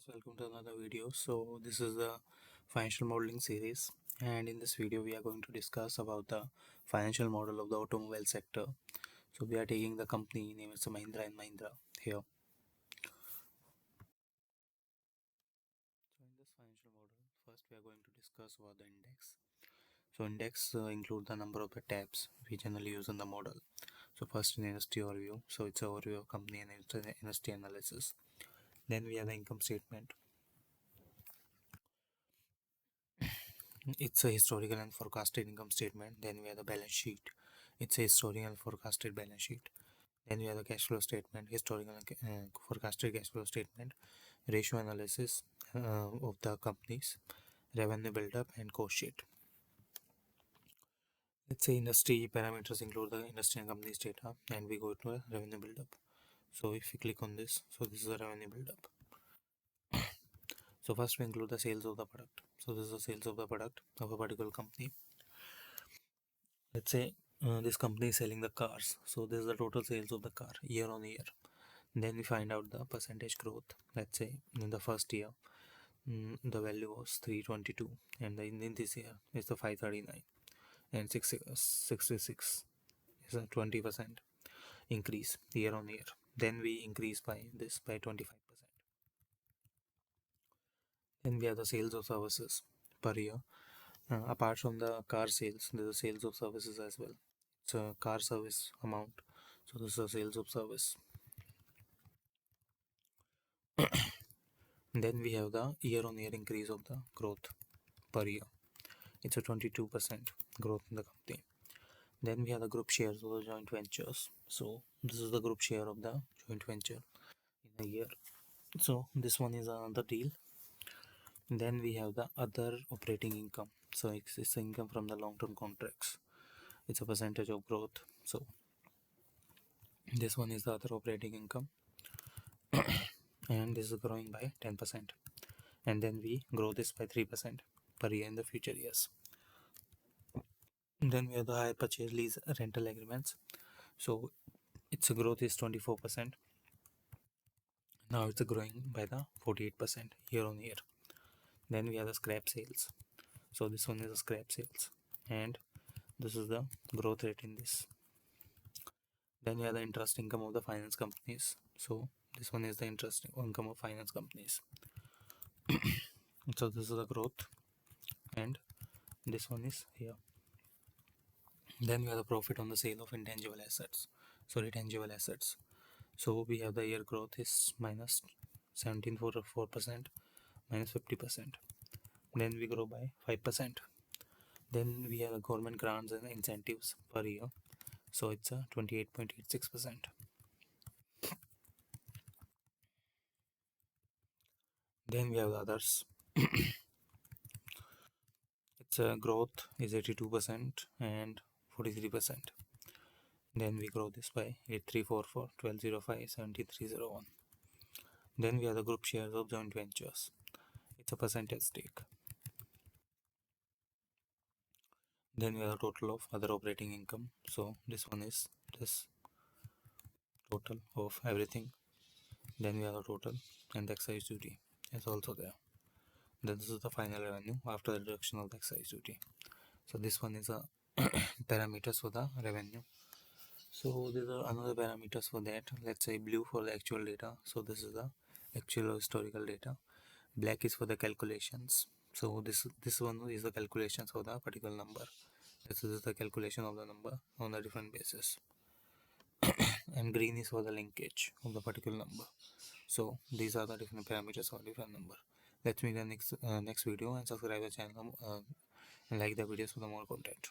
guys, welcome to another video. So this is the financial modeling series, and in this video we are going to discuss about the financial model of the automobile sector. So we are taking the company name is Mahindra and Mahindra here. So in this financial model, first we are going to discuss about the index. So index include the number of the tabs we generally use in the model. So first in industry overview, so it's an overview of company and industry analysis. Then we have the income statement. It's a historical and forecasted income statement. Then we have the balance sheet. It's a historical and forecasted balance sheet. Then we have the cash flow statement, historical and forecasted cash flow statement, ratio analysis of the companies, revenue build-up, and cost sheet. Let's say industry parameters include the industry and companies data, and we go to a revenue build-up. So if we click on this, so this is the revenue build-up. So first we include the sales of the product. So this is the sales of the product of a particular company. Let's say this company is selling the cars, so this is the total sales of the car year on year. Then we find out the percentage growth. Let's say in the first year the value was 322, and in this year it's the 539, and 66 is a 20% increase year on year. Then we increase by this by 25%. Then we have the sales of services per year. Apart from the car sales, there's the sales of services as well. It's a car service amount, so this is the sales of service. Then we have the year on year increase of the growth per year. It's a 22% growth in the company. Then we have the group shares of the joint ventures. So this is the group share of the joint venture in a year. So this one is another deal. Then we have the other operating income. So it's income from the long-term contracts. It's a percentage of growth. So this one is the other operating income, and this is growing by 10%. And then we grow this by 3% per year in the future years. Then we have the hire purchase lease rental agreements. So its growth is 24%. Now it's growing by the 48% year on year. Then we have the scrap sales. So this one is the scrap sales, and this is the growth rate in this. Then we have the interest income of the finance companies. So this one is the interest income of finance companies. So this is the growth, and this one is here. Then we have the profit on the sale of intangible assets. Sorry, tangible assets. So we have the year growth is minus 17.4%, minus 50%. Then we grow by 5%. Then we have the government grants and incentives per year. So it's a 28.86%. Then we have the others. Its growth is 82% and 43%. Then we grow this by 8344, 1205, 7301. Then we have the group shares of joint ventures. It's a percentage stake. Then we have the total of other operating income. So this one is this total of everything. Then we have the total, and the excise duty is also there. Then this is the final revenue after the deduction of the excise duty. So this one is a parameters for the revenue. So there are another parameters for that. Let's say blue for the actual data. So this is the actual historical data. Black is for the calculations. So this one is the calculations for the particular number. This is the calculation of the number on a different basis. And green is for the linkage of the particular number. So these are the different parameters for different number. Let's meet in the next video, and subscribe the channel and like the videos for the more content.